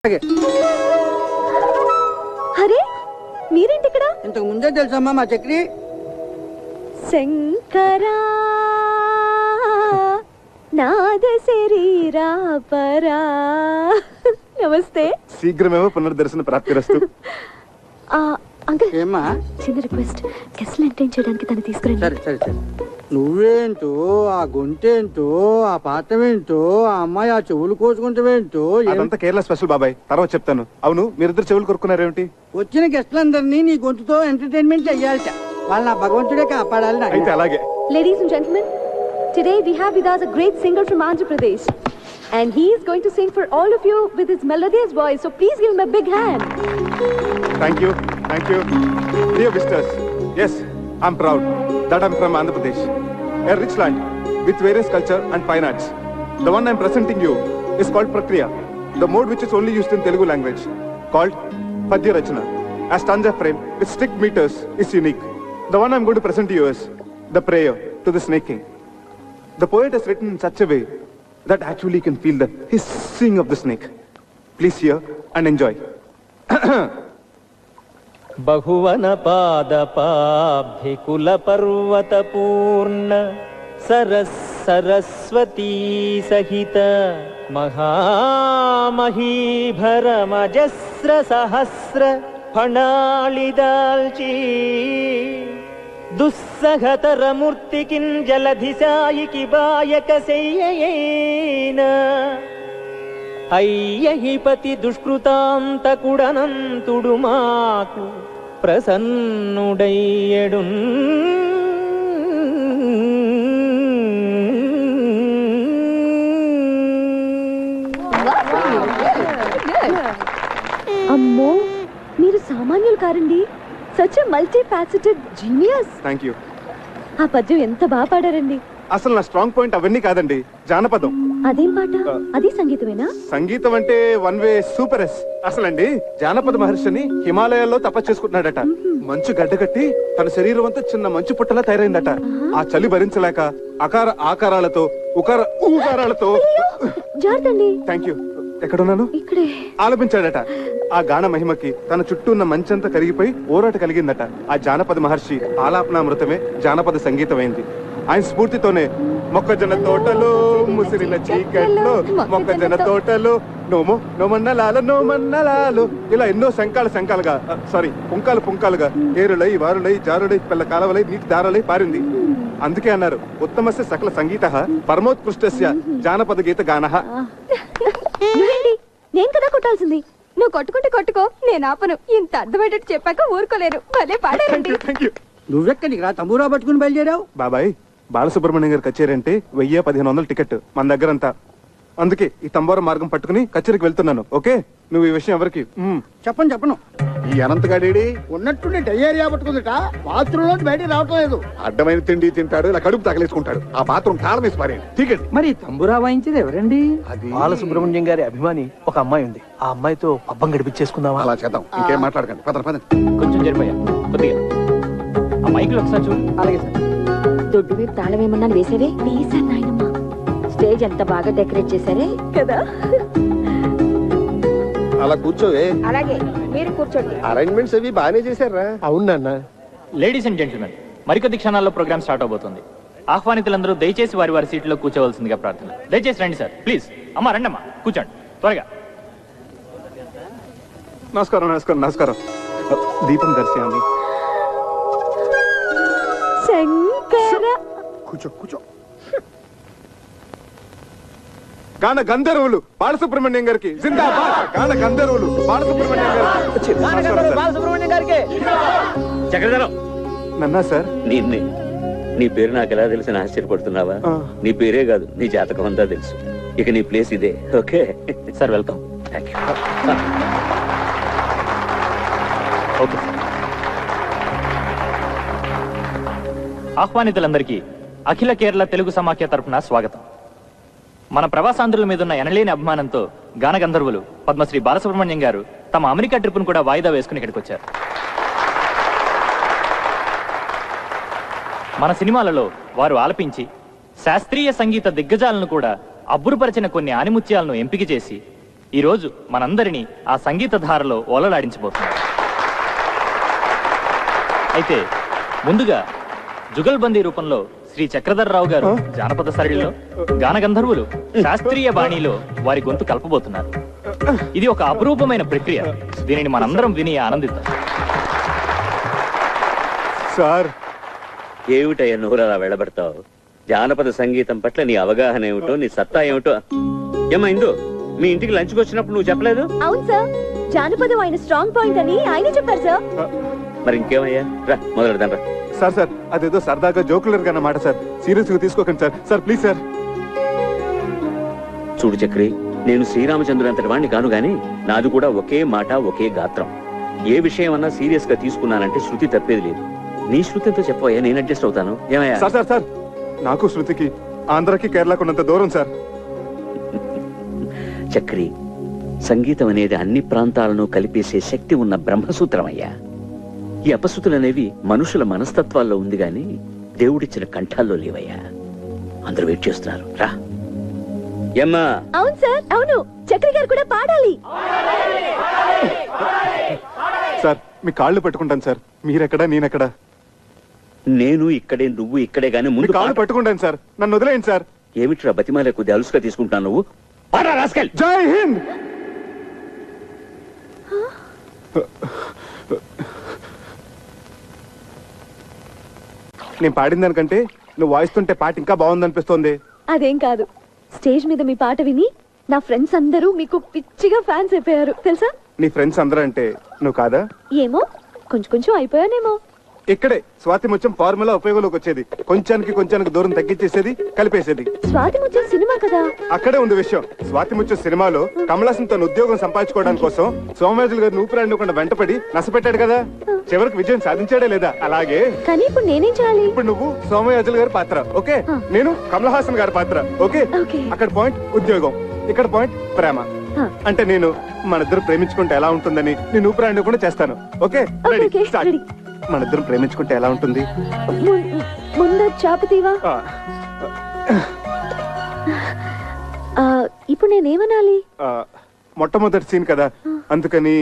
అరే మీరేంటి ఇక్కడ? ఇంతకు ముందే తెలుసమ్మా మా చక్రి. శంకరా నాద శరీరా పరా. నమస్తే. శీఘ్రమేమో పునర్దర్శన ప్రాప్తిరస్తు. అంకుల్ ఏమ్మా? చిన్న రిక్వెస్ట్, గెస్ట్లు ఎంటర్టైన్ చేయడానికి తను తీసుకురండి. సరే సరే సరే. నువ్వేంటో, ఆ గొంతేంటో, ఆ పాటమేంటో, ఆ అమ్మాయి ఆ చెవులు కోసుకుంటావేంటో. అదంతా కేరళ స్పెషల్ బాబాయ్, తర్వాత చెప్తాను. అవును, మీరిద్దరు చెవులు కొరుకున్నారేమిటి? వచ్చిన గెస్ట్లందరినీ నీ గొంతుతో ఎంటర్టైన్మెంట్ చెయ్యాలట. వాళ్ళ నా భగవంతుడే కాపాడాలి. అయితే అలాగే. Ladies and gentlemen, today we have with us a great singer from Andhra Pradesh, and he is going to sing for all of you with his melodious voice. So please give him a big hand. Thank you, thank you. Dear visitors, yes, I'm proud that I'm from Andhra Pradesh, a rich land with various culture and fine arts. The one I'm presenting you is called Prakriya, the mode which is only used in Telugu language, called Padya Rachana. A stanza frame with strict meters is unique. The one I'm going to present to you is the prayer to the snake king. The poet has written in such a way that actually you can feel the hissing of the snake. Please hear and enjoy. बहुवन पादपाभिकुल पर्वत पूर्ण सरस्वती सहित महामहीभर मजस्र सहस्र फणालिदाल्ची दुस्सहतर मूर्ति किंजलधिसायिकी bike सेय्ययेन అయ్యహిపతి దుష్కృతాంతకుడనంతుడు మాకు ప్రసన్నుడయ్యడు. అమ్మో, మీరు సామాన్యులు కారండి. Such a multi faceted genius. Thank you. ఆ పద్యం ఎంత బాగా పాడారండి. అసలు నా స్ట్రాంగ్ పాయింట్ అవన్నీ కాదండి, జానపదం. అదేం పాట? అది సంగీతమేనా? సంగీతం అంటే వన్ వే సూపర్ ఎస్. అసలండి జానపద మహర్షిని హిమాలయాల్లో తపస్సు చేసుకుంటున్నాడట. మంచు గడ్డకట్టి తన శరీరం అంతా చిన్న మంచు పుట్టలా తయారైందట. ఆ చలి భరించలేక అకార ఆకారాలతో ఉకార ఊకారాలతో థ్యాంక్ యూ ఎక్కడున్నాను ఇక్కడే ఆలపించాడట. ఆ గాన మహిమకి తన చుట్టూ ఉన్న మంచంతా కరిగిపోయి ఊరాట కలిగిందట. ఆ జానపద మహర్షి ఆలాపనామృతమే జానపద సంగీతమైంది. ఆయన స్ఫూర్తితోనే మొక్కజొన్న తోటలో ముసిరిన చీకట్లో మొక్కజొన్న తోటలో నోమో నోమన్నలాలు ఇలా ఎన్నో శంకాలుగా సారీ పుంకాలుగా ఏరులై వారులై జారులై పిల్ల కాలవలై నీటి దారలై పారింది. అందుకే అన్నారు ఉత్తమస్య సకల సంగీత పరమోత్కృష్టస్య జానపద గీత గానః. నేను కదా కొట్టాల్సింది. నువ్వు కొట్టుకో, నేను ఆపను. ఇంత అర్థమయ్యేటట్టు చెప్పాక ఊరుకోలేరు. భలే పాడారండి. నువ్వెక్కడికి రా తమ్మురా పట్టుకుని బయలుదేరావు? బాబాయ్, బాలసుబ్రహ్మణ్యం గారి కచేరీ అంటే 1000-1500 టికెట్ మన దగ్గరంతా. అందుకే ఈ తంబోర మార్గం పట్టుకుని కచేరీకి వెళ్తున్నాను. ఓకే, నువ్వు ఈ విషయం ఎవరికి చెప్పను. ఈ అనంతగాడేడి ఉన్నట్టుండి డయేరియా పట్టుకుందిట. బాత్రూమ్ లో బయటికి రావటం లేదు. అడ్డమైన తిండి తింటాడు, ఇలా కడుపు తగలేసుకుంటాడు. ఆ బాత్రూమ్ తాళం వేసి పారేయండి. టికెట్ మరి తంబురా వాయించేది ఎవరండి? అది బాలసుబ్రహ్మణ్యం గారి అభిమాని ఒక అమ్మాయి ఉంది. ఆ అమ్మాయితో పబ్బం గడిపించేసుకుందామా? అలా చేద్దాం. ఇంకేం మాట్లాడకండి. పదండి. కొంచెం జరిపోయా కొద్దిగా. ఆ మైకులు ఒకసారి చూడు. అలాగే సార్. దొడ్డు మీద తాళం ఏమన్నా వేసేవే? వేసాను నాయనమ్మా. స్టేజ్ ఎంత బాగా డెకరేట్ చేశారే కదా. అలా కూర్చోవే. అలాగే మీరు కూర్చోండి. అరేంజ్మెంట్స్ అవి బాగానే చేశారా? అవునన్నా. లేడీస్ అండ్ జెంటిల్మెన్, మరికొద్ది క్షణాల్లో ప్రోగ్రామ్ స్టార్ట్ అవబోతుంది. ఆహ్వానితులందరూ దయచేసి వారి సీట్లో కూర్చోవలసిందిగా ప్రార్థన. దయచేసి రండి సార్, ప్లీజ్. అమ్మా రండమ్మా, కూర్చోండి త్వరగా. నమస్కారం. దీపం దర్శయామి. శంకర కూర్చో. గాన గంధర్వులు బాలసుబ్రహ్మణ్యం గారికి జిందాబాద్. గాన గంధర్వులు బాలసుబ్రహ్మణ్యం గారికి. చక్రధరం, నన్నా సార్, నీ పేరు నాకు ఎలా తెలిసిన ఆశ్చర్యపడుతున్నావా? నీ పేరే కాదు, నీ జాతకం అంతా తెలుసు. ఇక నీ ప్లేస్ ఇదే. Okay sir, welcome. Thank you. Okay sir. ఆహ్వానితులందరికీ అఖిల కేరళ తెలుగు సమాఖ్య తరఫున స్వాగతం. మన ప్రవాసాంధ్రుల మీద ఉన్న ఎనలేని అభిమానంతో గాన గంధర్వులు పద్మశ్రీ బాలసుబ్రహ్మణ్యం గారు తమ అమెరికా ట్రిప్ను కూడా వాయిదా వేసుకుని ఇక్కడికి వచ్చారు. మన సినిమాలలో వారు ఆలపించి శాస్త్రీయ సంగీత దిగ్గజాలను కూడా అబ్బురుపరిచిన కొన్ని ఆనిముత్యాలను ఎంపిక చేసి ఈ రోజు మనందరినీ ఆ సంగీత ధారలో ఓలలాడించబోతున్నారు. అయితే ముందుగా జుగల్బందీ రూపంలో శ్రీ చక్రధర్రావు గారు జానపద సరళిలో, గానగంధర్వులు శాస్త్రీయ బాణీలో వారి గొంతు కలపబోతున్నారు. ఇది ఒక అపురూపమైన ప్రక్రియ. దీనిని మనందరం విని ఆనందిద్దాం. సార్, ఏమిటయ్యా నువ్వు అలా వెళ్ళబడతావు? జానపద సంగీతం పట్ల నీ అవగాహన ఏమిటో, నీ సత్తా ఏమిటో. ఏమా ఇందు, మీ ఇంటికి లంచ్కి వచ్చినప్పుడు నువ్వు చెప్పలేదు? అవును సార్, జానపదం ఆయన స్ట్రాంగ్ పాయింట్ అని ఆయనే చెప్పారు సార్. మరి ఇంకేమయ్యా, రా మొదలెడదాం రా. సార్ సార్ అదేదో సరదాగా జోకులర్ గా మాట సార్, సీరియస్ గా తీసుకోకండి సార్. Sir please sir. చూడు చక్రి, నేను శ్రీరామచంద్రుడు అంతటి వాడిని కాను గాని నాది కూడా ఒకే మాట ఒకే గాత్రం. ఏ విషయం అన్నా సీరియస్ గా తీసుకున్నానంటే శృతి తప్పేది లేదు. నీ శృతితో చెప్పవయ్యా, నేను అడ్జస్ట్ అవుతాను. ఏమయ్యా? సార్ సార్ సార్ నాకు శృతికి ఆంధ్రకి కేరళకు ఉన్నంత దూరం సార్. చక్రి, సంగీతం అనేది అన్ని ప్రాంతాలను కలిపేసే శక్తి ఉన్న బ్రహ్మసూత్రమయ్యా. ఈ అపశృతులు అనేవి మనుషుల మనస్తత్వాల్లో ఉంది గాని దేవుడిచ్చిన కంఠాల్లో లేవయ్యా. అందరూ వెయిట్ చేస్తున్నారు, రా. ఏమ్మా? అవును సార్, అవును, చక్రి గారు కూడా పాడాలి. సార్ మీ కాళ్ళు పట్టుకుంటాను సార్. మీరెక్కడా నేనెక్కడా? నేను ఇక్కడే, నువ్వు ఇక్కడే గాని ముందు కాళ్ళు పట్టుకుంటాను సార్, నన్ను వదిలేయండి సార్. ఏమిట్రా బతిమాలే కొద్ది అలుసుగా తీసుకుంటాను నువ్వు? జై హింద్. నేను పాడిన దానికంటే నువ్వు వాయిస్తుంటే పాట ఇంకా బాగుందనిపిస్తోంది. అదేం కాదు, స్టేజ్ మీద మీ పాట విని నా ఫ్రెండ్స్ అందరూ మీకు పిచ్చిగా ఫ్యాన్స్ అయిపోయారు తెలుసా. నీ ఫ్రెండ్స్ అందరూ అంటే నువ్వు కాదా? ఏమో, కొంచెం కొంచెం అయిపోయానేమో. ఇక్కడే స్వాతి ముత్యం ఫార్ములా ఉపయోగంలోకి వచ్చేది. కొంచానికి దూరం తగ్గించేసేది, కలిపేసేది. స్వాతి ముత్యం సినిమా కదా. అక్కడే ఉంది విషయం. స్వాతి ముత్యం సినిమాలో కమలాసన్ తన ఉద్యోగం సంపాదించుకోవడానికి కోసం సోమయాజులు గారిని ఊపిరాడకుండా వెంటపడి నష్టపెట్టాడు కదా. చివరికి విజయం సాధించాడే లేదా? అలాగే కానీ ఇప్పుడు నేనేం చేయాలి? ఇప్పుడు నువ్వు సోమయాజులు గారి పాత్ర, ఓకే? నేను కమల్ హాసన్ గారి పాత్ర, ఓకే? అక్కడ పాయింట్ ఉద్యోగం, ఇక్కడ పాయింట్ ప్రేమ. అంటే నేను మనిద్దరు ప్రేమించుకుంటే ఎలా ఉంటుందని నేను ఊపిరాడకుండా చేస్తాను, ఓకే? మనిద్దరం ప్రేమించుకుంటే ఎలా ఉంటుంది? ముందు చాపతీవా. ఇప్పుడు నేనేమనాలి? మొట్టమొదటి సీన్ కదా, అందుకని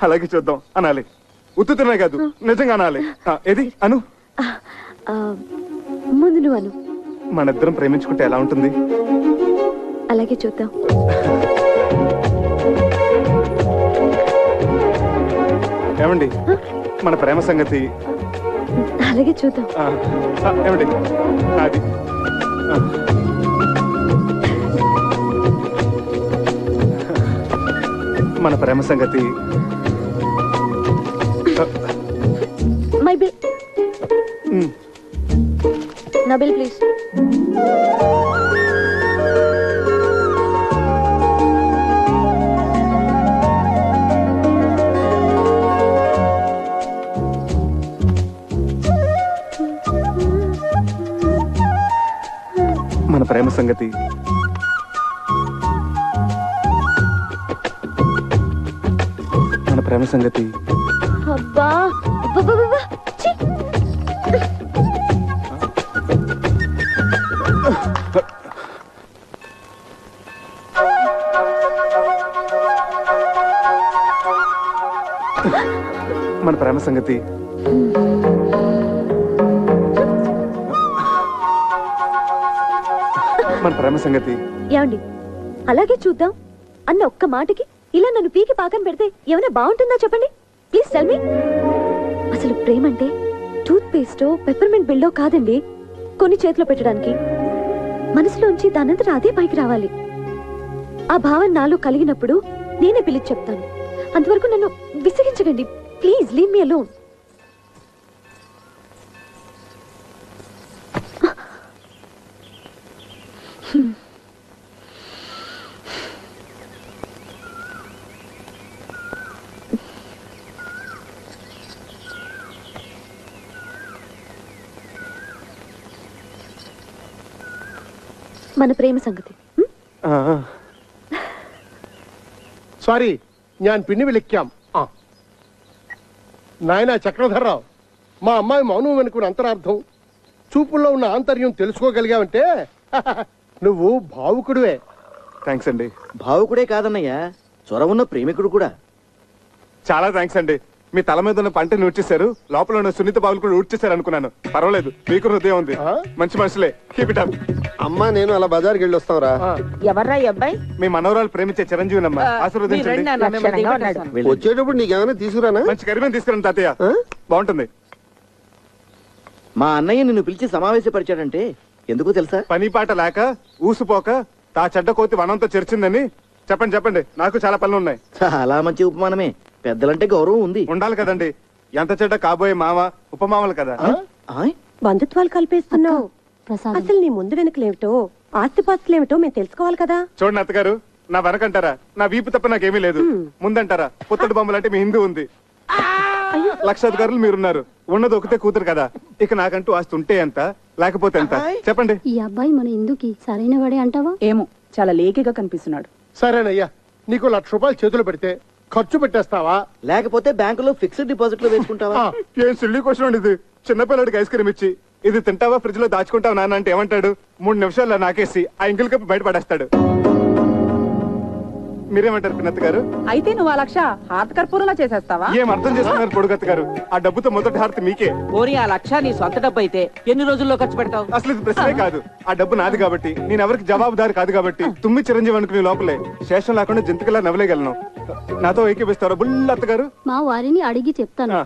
అలాగే చూద్దాం అనాలి. ఉత్తుతున్నాయి కాదు, నిజంగా అనాలి. ఏది అను? ముందు నువ్వు అను. మనిద్దరం ప్రేమించుకుంటే ఎలా ఉంటుంది? అలాగే చూద్దాం. ఏమండి, మన ప్రేమ సంగతి అలాగే చూద్దాం. ఏమండి, అది మన ప్రేమ సంగతి. My bill. నా బిల్ ప్లీజ్. మన ప్రేమ సంగతి. మన ప్రేమ సంగతి. అబ్బా, మన ప్రేమ సంగతి. మన ప్రేమ సంగతి. ఏమండి, అలాగే చూద్దాం అన్న ఒక్క మాటకి ఇలా నన్ను పీకి పాకం పెడితే ఏమైనా బాగుంటుందా చెప్పండి ప్లీజ్ టెల్ మీ. అసలు ప్రేమ అంటే టూత్ పేస్టో పెప్పర్మెంట్ బిల్డో కాదండి. కొన్ని చేతిలో పెట్టడానికి మనసులోంచి దానంతట అదే పైకి రావాలి. ఆ భావన నాలో కలిగినప్పుడు నేనే పిలిచి చెప్తాను. అంతవరకు నన్ను విసిగించకండి ప్లీజ్, లీవ్ మీ అలోన్. మన ప్రేమ സംഗതി. సారీ, ഞാൻ പിന്നെ വിളിക്കാം. నాయనా చక్రధర్రావు, మా అమ్మాయి మౌనం వెనుకున్న అంతరార్థం, చూపుల్లో ఉన్న ఆంతర్యం తెలుసుకోగలిగావంటే నువ్వు భావుకుడివే. థ్యాంక్స్ అండి. భావుకుడే కాదన్నయ్యా, చొరవున్న ప్రేమికుడు కూడా. చాలా థ్యాంక్స్ అండి. మీ తల మీద ఉన్న పంటని ఊడ్చేశారు, లోపల ఉన్న సున్నిత బావులు కూడా ఊడ్చేశారు అనుకున్నాను. పర్వాలేదు, మీకు హృదయం ఉంది. మంచి మనుషులే. Keep it up. అమ్మా నేను అలా బజార్కి వెళ్ళి వస్తావురా. ఎవర్రా ఈ అబ్బాయి? మీ మనవరాలు ప్రేమించే చిరంజీవినమ్మా, ఆశీర్వదించండి. లక్షణంగా ఉన్నాడు. వచ్చేటప్పుడు నీకేమైనా తీసుకురానా? మంచి కరిమేం తీసుకురండి తాతయ్య, బాగుంటుంది. మా అన్నయ్య నిన్ను పిలిచి సమావేశపరిచాడంటే ఎందుకో తెలుసా? పని పాట లేక ఊసిపోక తా చెడ్డ కోతి వనంతో చెరిచిందని చెప్పండి. చెప్పండి, నాకు చాలా పనులు ఉన్నాయి. చాలా మంచి ఉపమానమే. పెద్దలంటే గౌరవం ఉంది. ఉండాలి కదండి. ఎంత చెడ్డ కాబోయే మామ ఉపమామలు కదా. బంధుత్వాలు కల్పేస్తున్నావు. అసలు నీ ముందు వెనుకలేమిటో, ఆస్తిపాస్తులేమిటో మేము తెలుసుకోవాలి కదా. చూడండి అత్తగారు, నా వెనకంటారా నా వీపు తప్ప నాకేమీ లేదు. ముందంటారా పుత్తడి బొమ్మలంటే మీ హిందూ ఉంది. లక్షాధికారులు మీరున్నారు. ఉన్నది ఒకటే కూతురు కదా. ఇక నాకంటూ ఆస్తి ఉంటే ఎంత, లేకపోతే ఎంత చెప్పండి. ఈ అబ్బాయి మన ఇందుకి సరైన వాడే అంటావా? ఏమో, చాలా లేకిగా కనిపిస్తున్నాడు. సరేనయ్యా, నీకు 1,00,000 రూపాయలు చేతులు పెడితే ఖర్చు పెట్టేస్తావా? లేకపోతే బ్యాంకులో ఫిక్స్డ్ డిపాజిట్ లో వేసుకుంటావా? ఏం సిల్లీ క్వశ్చన్ అండి ఇది. చిన్నపిల్లడికి ఐస్ క్రీమ్ ఇచ్చి ఇది తింటావా ఫ్రిడ్జ్ లో దాచుకుంటావా నాన్న అంటే ఏమంటాడు? 3 నిమిషాల్లో నాకేసి ఆ ఇంగిల్ కప్పు బయట పడేస్తాడు. మీరేమంటారు పిన్నత్త గారు? అయితే నువ్వు 1,00,000 హారత కర్పూరంలా చేసేస్తావా? ఏం అర్థం చేస్తున్నారు పొడుగత్త గారు? ఆ డబ్బుతో మొదటి హారతి మీకే. పోనీ ఆ 1,00,000 నీ సొంత డబ్బు అయితే ఎన్ని రోజుల్లో ఖర్చు పెడతావు? అసలు ఇది ప్రశ్నే కాదు. ఆ డబ్బు నాది కాబట్టి, నేను ఎవరికి జవాబుదారి కాదు కాబట్టి, తుమ్మి చిరంజీవి అనుకునే లోపలే శేషం లేకుండా జంతికలా నవ్వలేగలను. నాతో ఏకీపిస్తారా బుల్లత్త గారు? మా వారిని అడిగి చెప్తాను.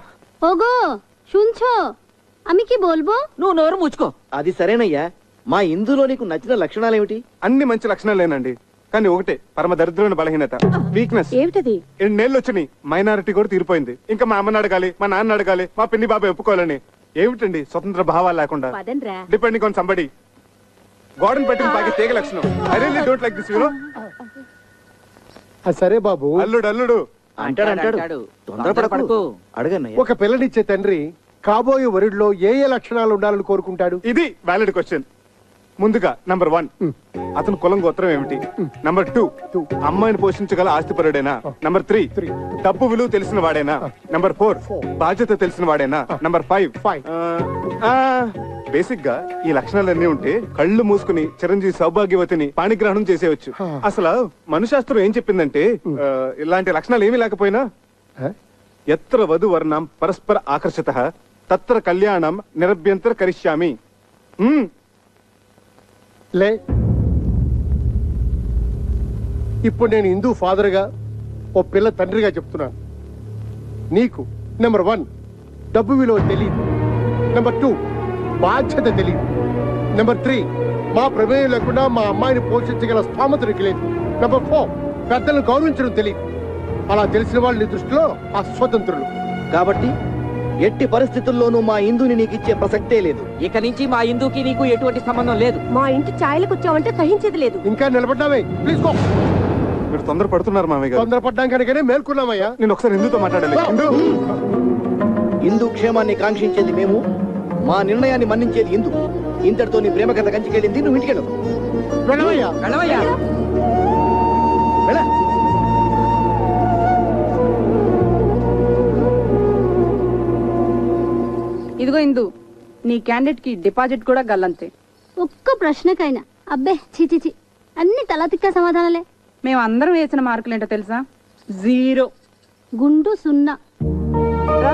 ఓగో শুনছো, আমি কি বলবো? నువ్వు నోరు ముచ్చుకో. అది సరేనయ్యా. మా ఇందులో నీకు నచ్చిన లక్షణాలు ఏమిటి? అన్ని మంచి లక్షణాలేనండి, కానీ ఒకటే పరమ దరిద్రమైన బలహీనత, వీక్నెస్. ఏమిటది? 2 నెలలు వచ్చినాయి, మైనారిటీ కూడా తీరిపోయింది. ఇంకా మా అమ్మని అడగాలి, మా నాన్న అడగాలి, మా పిన్ని బాబాయ్ ఒప్పుకోవాలని. ఏమిటండి స్వతంత్ర భావాలు లేకుండా? Depending on somebody. గోడను పెట్టిన పాకి తీగ లక్షణం. I really don't like this, you know. సరే బాబు. అల్లుడు అంటాడు. తొందరపడకు, అడగన్నయ్య. ఒక పిల్లనిచ్చే తండ్రి కాబోయే వరుడిలో ఏ ఏ లక్షణాలు ఉండాలని కోరుకుంటాడు? ఇది వ్యాలిడ్ క్వశ్చన్. ముందుగా నంబర్ 1, అతను కులం గోత్రం ఏమిటి? నంబర్ 2, అమ్మాయిని పోషించగల ఆస్తిపరుడేనా? నంబర్ 3, డబ్బు విలువ తెలిసిన వాడేనా? నంబర్ 4, బాధ్యత తెలిసిన వాడేనా? నంబర్ 5, బేసిక్ గా ఈ లక్షణాలన్నీ ఉంటే కళ్ళు మూసుకుని చిరంజీవి సౌభాగ్యవతిని పాణిగ్రహణం చేసేయచ్చు. అసలు మనుశాస్త్రం ఏం చెప్పిందంటే, ఇలాంటి లక్షణాలు ఏమీ లేకపోయినా ఎత్ర వధు వర్ణం పరస్పర ఆకర్షితః తత్ర కళ్యాణం నిరభ్యంతర కరిష్యామి. లే, ఇప్పుడు నేను హిందూ ఫాదర్ గా, ఓ పిల్ల తండ్రిగా చెప్తున్నాను. నీకు నెంబర్ 1 డబ్బు విలువ తెలియదు. నెంబర్ 2 బాధ్యత తెలియదు. నెంబర్ 3 మా ప్రమేయం లేకుండా మా అమ్మాయిని పోషించగల స్థామత నీకు లేదు. నెంబర్ 4 పెద్దలను గౌరవించడం తెలియదు. అలా తెలిసిన వాళ్ళు నీ దృష్టిలో అస్వతంత్రులు. కాబట్టి ఎట్టి పరిస్థితుల్లోనూ మా ఇందుని నీకు ఇచ్చే ప్రసక్తే లేదు. ఇక నుంచి మా ఇందుకి నీకు ఎటువంటి సంబంధం లేదు. మా ఇంటి ఛాయలకు వచ్చావంటే సహించేది లేదు. ఇంకా నిలబడ్డావే, ప్లీజ్ గో. మీరు తొందర పడుతున్నారు మామయ్య గారు. తొందరపడ్డాం కనుకనే మేల్కొన్నామయ్యా. నేను ఒకసారి హిందూతో మాట్లాడాలి. హిందూ క్షేమాన్ని కాంక్షించేది మేము, మా నిర్ణయాన్ని మన్నించేది హిందూ. ఇంతటితో నీ ప్రేమ కథ కంచికెళ్ళింది. నువ్వు ఇంటికెళ్ళు. వెళ్ళవయ్యా. వెళ్ళ. ఇదిగో ఇందు, నీ క్యాండిడేట్ కి డిపాజిట్ కూడా గల్లంతే. ఒక్క ప్రశ్నకైనా అబ్బే చిచి అన్ని తలతిక్క సమాధానాలే. మేము అందరం వేసిన మార్కులు ఏంటో తెలుసా? 0. గుండు 0. రా.